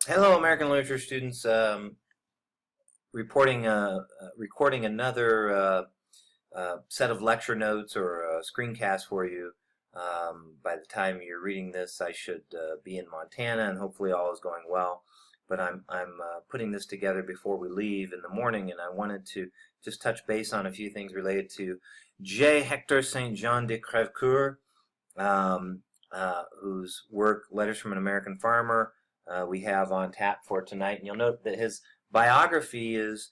Hello, American literature students. Recording another set of lecture notes or a screencast for you. By the time you're reading this, I should be in Montana, and hopefully all is going well. But I'm putting this together before we leave in the morning, and I wanted to just touch base on a few things related to J. Hector Saint Jean de Crevecour, whose work "Letters from an American Farmer" we have on tap for tonight. And you'll note that his biography is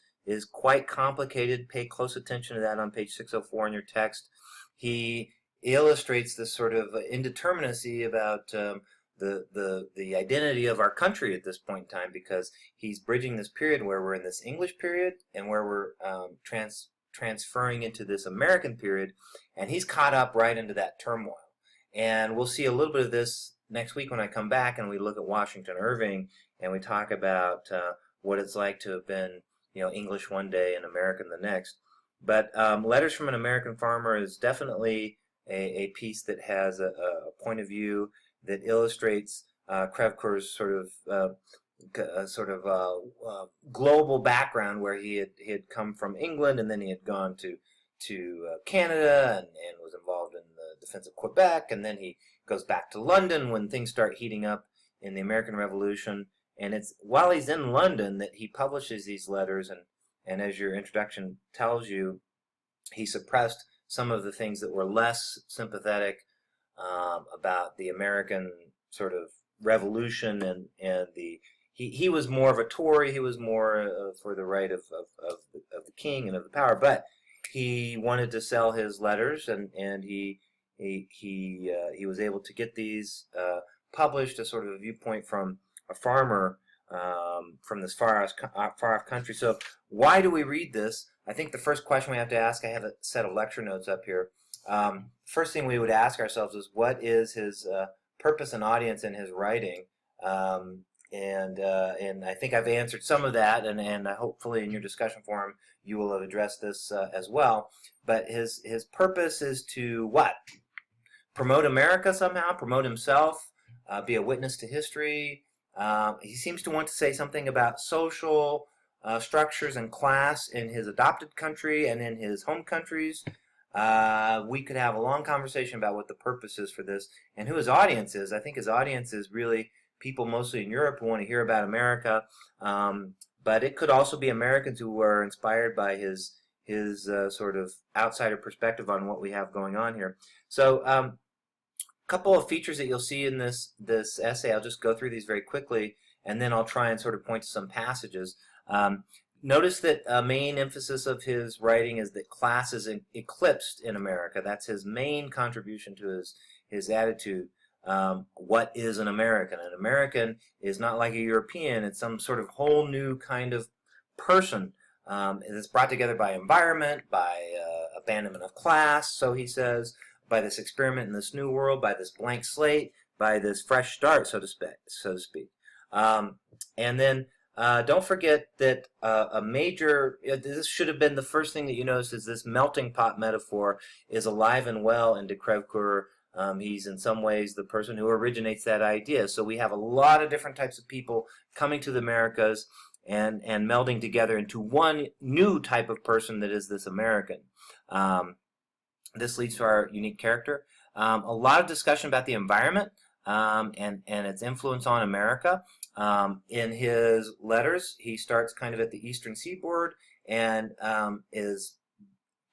quite complicated. Pay close attention to that on page 604 in your text. He illustrates this sort of indeterminacy about the identity of our country at this point in time, because he's bridging this period where we're in this English period and where we're transferring into this American period, and he's caught up right into that turmoil. And we'll see a little bit of this next week when I come back and we look at Washington Irving and we talk about what it's like to have been, English one day and American the next. But Letters from an American Farmer is definitely a piece that has a point of view that illustrates Crevecour's sort of global background, where he had come from England, and then he had gone to Canada and was involved in the defense of Quebec, and then he goes back to London when things start heating up in the American Revolution. And it's while he's in London that he publishes these letters, and as your introduction tells you, he suppressed some of the things that were less sympathetic about the American sort of revolution, and he was more of a Tory. He was more for the right of the king and of the power, but he wanted to sell his letters, and he was able to get these published as sort of a viewpoint from a farmer from this far off country. So why do we read this? I think the first question we have to ask, I have a set of lecture notes up here. First thing we would ask ourselves is, what is his purpose and audience in his writing? And I think I've answered some of that, and hopefully in your discussion forum you will have addressed this as well. But his purpose is to what? Promote America somehow, promote himself, be a witness to history. He seems to want to say something about social structures and class in his adopted country and in his home countries. We could have a long conversation about what the purpose is for this and who his audience is. I think his audience is really people mostly in Europe who want to hear about America, but it could also be Americans who were inspired by his sort of outsider perspective on what we have going on here. So a couple of features that you'll see in this essay, I'll just go through these very quickly, and then I'll try and sort of point to some passages. Notice that a main emphasis of his writing is that class is eclipsed in America. That's his main contribution to his attitude. What is an American? An American is not like a European. It's some sort of whole new kind of person. It's brought together by environment, by abandonment of class, so he says, by this experiment in this new world, by this blank slate, by this fresh start, so to speak. And then don't forget that this should have been the first thing that you notice, is this melting pot metaphor is alive and well in de Crevecour. He's in some ways the person who originates that idea. So we have a lot of different types of people coming to the Americas and melding together into one new type of person that is this American. This leads to our unique character. A lot of discussion about the environment and its influence on America. In his letters, he starts kind of at the eastern seaboard and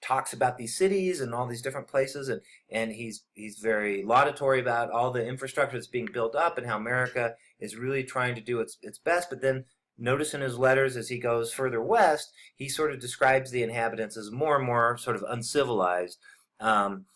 talks about these cities and all these different places, and he's very laudatory about all the infrastructure that's being built up and how America is really trying to do its best. But then notice in his letters, as he goes further west, he sort of describes the inhabitants as more and more sort of uncivilized. And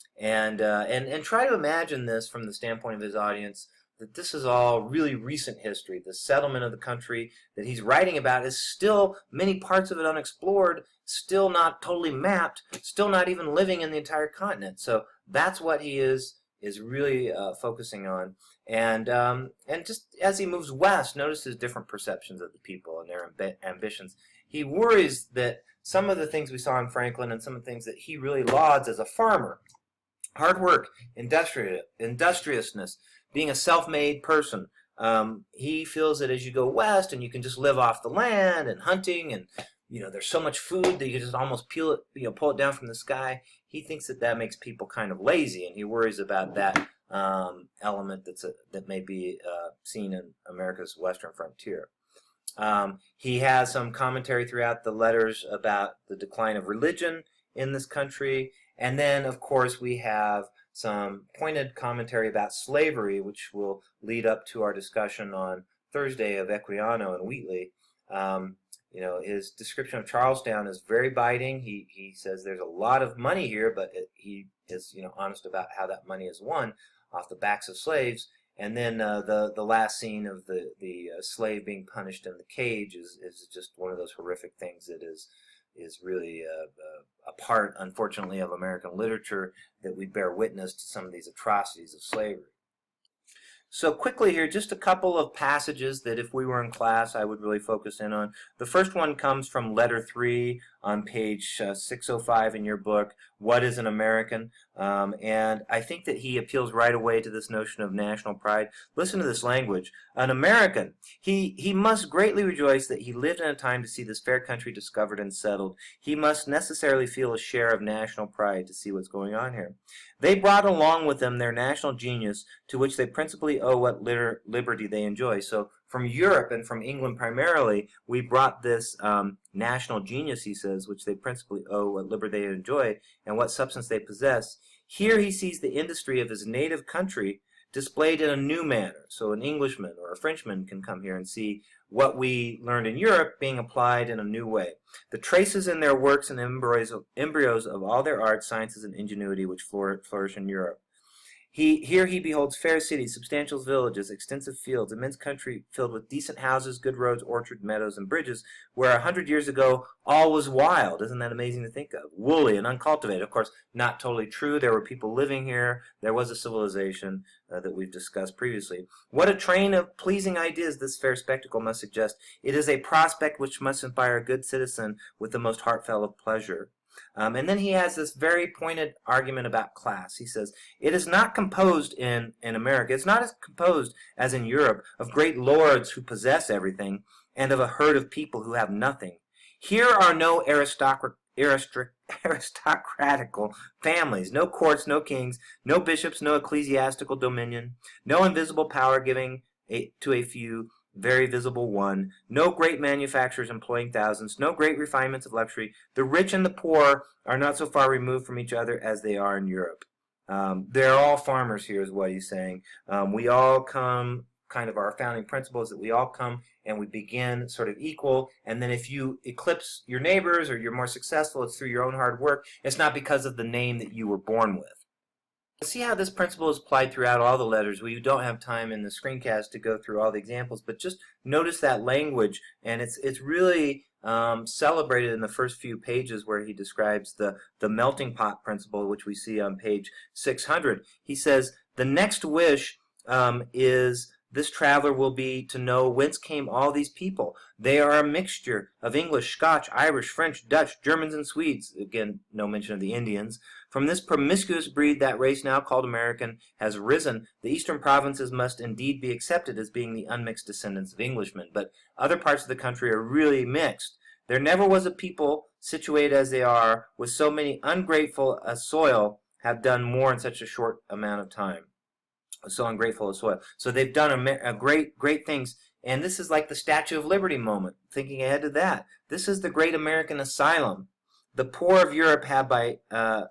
try to imagine this from the standpoint of his audience, that this is all really recent history. The settlement of the country that he's writing about is still many parts of it unexplored, still not totally mapped, still not even living in the entire continent. So that's what he is really focusing on. And just as he moves west, notice his different perceptions of the people and their ambitions. He worries that some of the things we saw in Franklin and some of the things that he really lauds as a farmer, hard work, industriousness, being a self-made person, He feels that as you go west and you can just live off the land and hunting and there's so much food that you can just almost peel it, pull it down from the sky. He thinks that that makes people kind of lazy, and he worries about that element that may be seen in America's western frontier. He has some commentary throughout the letters about the decline of religion in this country, and then, of course, we have some pointed commentary about slavery, which will lead up to our discussion on Thursday of Equiano and Wheatley. His description of Charlestown is very biting. He says there's a lot of money here, but he is honest about how that money is won off the backs of slaves. And then the last scene of the slave being punished in the cage is just one of those horrific things that is really a part, unfortunately, of American literature, that we bear witness to some of these atrocities of slavery. So quickly here, just a couple of passages that if we were in class, I would really focus in on. The first one comes from letter 3 on page 605 in your book, What is an American? And I think that he appeals right away to this notion of national pride. Listen to this language. An American, he must greatly rejoice that he lived in a time to see this fair country discovered and settled. He must necessarily feel a share of national pride to see what's going on here. They brought along with them their national genius, to which they principally owe what liberty they enjoy. So from Europe and from England primarily, we brought this national genius, he says, which they principally owe what liberty they enjoy and what substance they possess. Here he sees the industry of his native country displayed in a new manner. So an Englishman or a Frenchman can come here and see what we learned in Europe being applied in a new way. The traces in their works and embryos of all their arts, sciences, and ingenuity which flourish in Europe. Here he beholds fair cities, substantial villages, extensive fields, immense country filled with decent houses, good roads, orchards, meadows, and bridges, where 100 years ago all was wild. Isn't that amazing to think of? Woolly and uncultivated. Of course, not totally true. There were people living here. There was a civilization that we've discussed previously. What a train of pleasing ideas this fair spectacle must suggest. It is a prospect which must inspire a good citizen with the most heartfelt of pleasure. And then he has this very pointed argument about class. He says, it is not composed in America, it's not as composed as in Europe of great lords who possess everything and of a herd of people who have nothing. Here are no aristocratical families, no courts, no kings, no bishops, no ecclesiastical dominion, no invisible power giving to a few, very visible one, no great manufacturers employing thousands, no great refinements of luxury. The rich and the poor are not so far removed from each other as they are in Europe. They're all farmers here is what he's saying. We all come, kind of our founding principle is that we all come and we begin sort of equal, and then if you eclipse your neighbors or you're more successful, it's through your own hard work. It's not because of the name that you were born with. See how this principle is applied throughout all the letters. We don't have time in the screencast to go through all the examples, but just notice that language, and it's really celebrated in the first few pages where he describes the melting pot principle, which we see on page 600. He says, the next wish is this traveler will be to know whence came all these people. They are a mixture of English, Scotch, Irish, French, Dutch, Germans, and Swedes. Again, no mention of the Indians. From this promiscuous breed that race now called American has risen. The eastern provinces must indeed be accepted as being the unmixed descendants of Englishmen, but other parts of the country are really mixed. There never was a people, situated as they are, with so many ungrateful a soil, have done more in such a short amount of time. So ungrateful as soil. So they've done a great things. And this is like the Statue of Liberty moment, thinking ahead to that. This is the great American asylum. The poor of Europe have by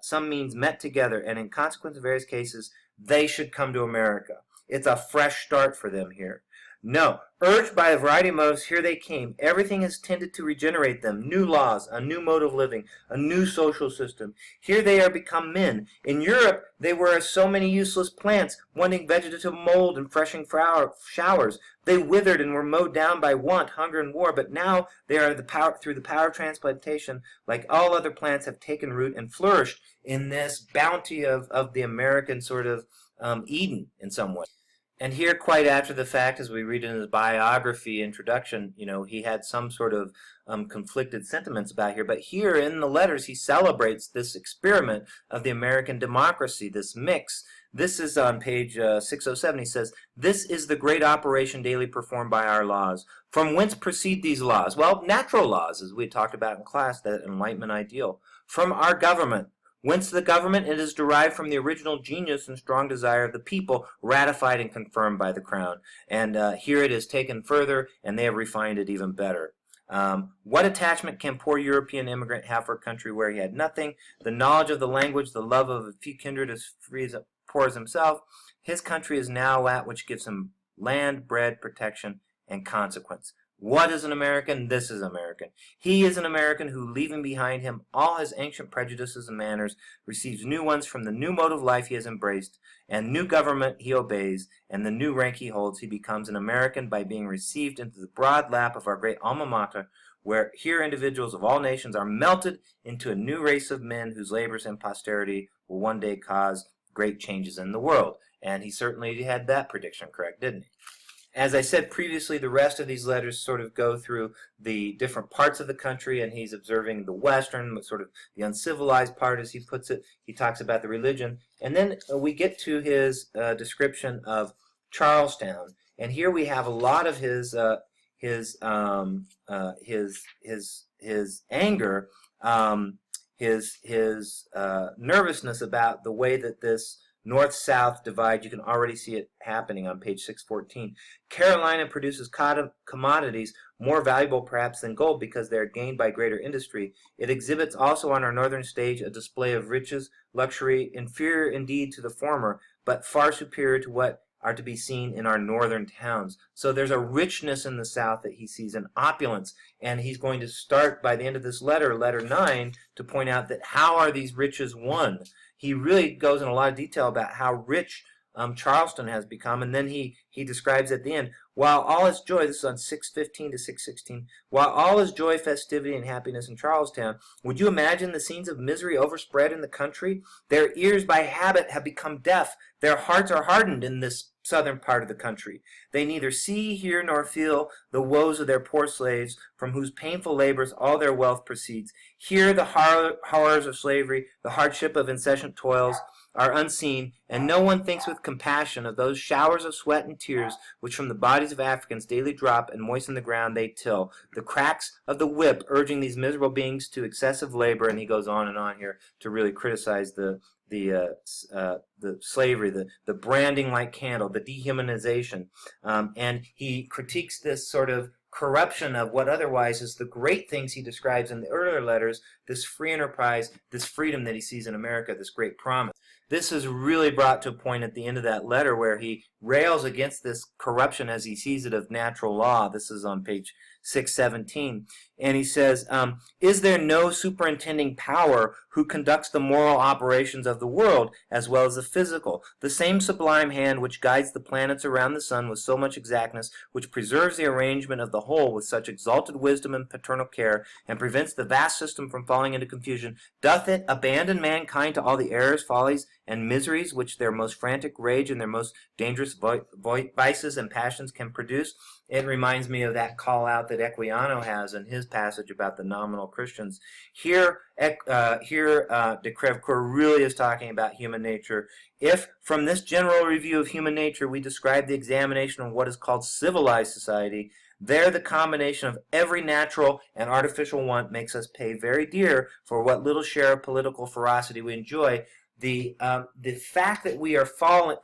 some means met together, and in consequence of various cases, they should come to America. It's a fresh start for them here. No, urged by a variety of motives, here they came. Everything has tended to regenerate them. New laws, a new mode of living, a new social system. Here they are become men. In Europe, they were as so many useless plants, wanting vegetative mold and freshing showers. They withered and were mowed down by want, hunger, and war, but now they are through the power of transplantation, like all other plants, have taken root and flourished in this bounty of the American sort of Eden in some way. And here, quite after the fact, as we read in his biography introduction, he had some sort of conflicted sentiments about here. But here in the letters, he celebrates this experiment of the American democracy, this mix This is on page 607. He says, "This is the great operation daily performed by our laws. From whence proceed these laws? Well, natural laws, as we talked about in class, that Enlightenment ideal. From our government. Whence the government? It is derived from the original genius and strong desire of the people, ratified and confirmed by the crown." And here it is taken further, and they have refined it even better. What attachment can poor European immigrant have for a country where he had nothing? The knowledge of the language, the love of a few kindred as free as poor as himself. His country is now that which gives him land, bread, protection, and consequence. What is an American? This is American. He is an American who, leaving behind him all his ancient prejudices and manners, receives new ones from the new mode of life he has embraced, and new government he obeys, and the new rank he holds. He becomes an American by being received into the broad lap of our great alma mater, where here individuals of all nations are melted into a new race of men whose labors and posterity will one day cause great changes in the world. And he certainly had that prediction correct, didn't he? As I said previously, the rest of these letters sort of go through the different parts of the country, and he's observing the Western, sort of the uncivilized part, as he puts it. He talks about the religion. And then we get to his description of Charlestown. And here we have a lot of his anger, his nervousness about the way that this north-south divide, you can already see it happening on page 614. Carolina produces commodities more valuable perhaps than gold because they are gained by greater industry. It exhibits also on our northern stage a display of riches, luxury, inferior indeed to the former, but far superior to what are to be seen in our northern towns. So there's a richness in the South that he sees, an opulence, and he's going to start by the end of this letter, letter 9, to point out that how are these riches won. He really goes in a lot of detail about how rich Charleston has become, and then he describes at the end, while all is joy, this is on 615 to 616, while all is joy, festivity, and happiness in Charlestown, would you imagine the scenes of misery overspread in the country? Their ears by habit have become deaf, their hearts are hardened in this southern part of the country. They neither see, hear, nor feel the woes of their poor slaves, from whose painful labors all their wealth proceeds. Here the horrors of slavery, the hardship of incessant toils, are unseen, and no one thinks with compassion of those showers of sweat and tears which from the bodies of Africans daily drop and moisten the ground they till, the cracks of the whip urging these miserable beings to excessive labor. And he goes on and on here to really criticize the slavery, the branding like candle, the dehumanization, and he critiques this sort of corruption of what otherwise is the great things he describes in the earlier letters, this free enterprise, this freedom that he sees in America, this great promise. This is really brought to a point at the end of that letter where he rails against this corruption as he sees it of natural law. This is on page 617. And he says, is there no superintending power who conducts the moral operations of the world as well as the physical? The same sublime hand which guides the planets around the sun with so much exactness, which preserves the arrangement of the whole with such exalted wisdom and paternal care, and prevents the vast system from falling into confusion, doth it abandon mankind to all the errors, follies, and miseries which their most frantic rage and their most dangerous vices and passions can produce? It reminds me of that call out that Equiano has in his passage about the nominal Christians. Here, de Crevecour really is talking about human nature. If, from this general review of human nature, we describe the examination of what is called civilized society, there the combination of every natural and artificial want makes us pay very dear for what little share of political ferocity we enjoy. The fact that we are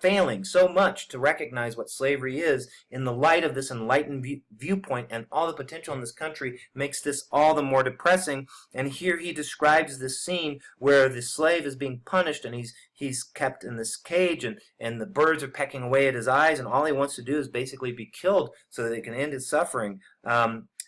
failing so much to recognize what slavery is in the light of this enlightened viewpoint and all the potential in this country makes this all the more depressing. And here he describes this scene where the slave is being punished and he's kept in this cage and the birds are pecking away at his eyes, and all he wants to do is basically be killed so that he can end his suffering.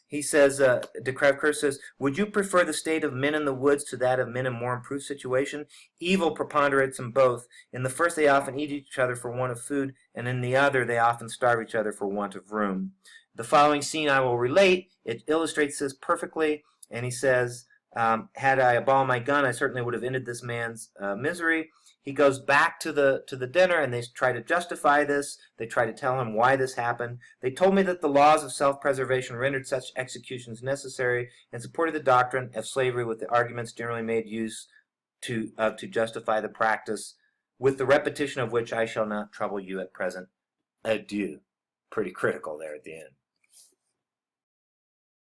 He says, de Crevecour says, would you prefer the state of men in the woods to that of men in more improved situation? Evil preponderates in both. In the first they often eat each other for want of food, and in the other they often starve each other for want of room. The following scene I will relate. It illustrates this perfectly, and he says, had I a ball in my gun, I certainly would have ended this man's misery. He goes back to the dinner, and they try to justify this. They try to tell him why this happened. They told me that the laws of self-preservation rendered such executions necessary, and supported the doctrine of slavery with the arguments generally made use to justify the practice with the repetition of which I shall not trouble you at present. Adieu. Pretty critical there at the end.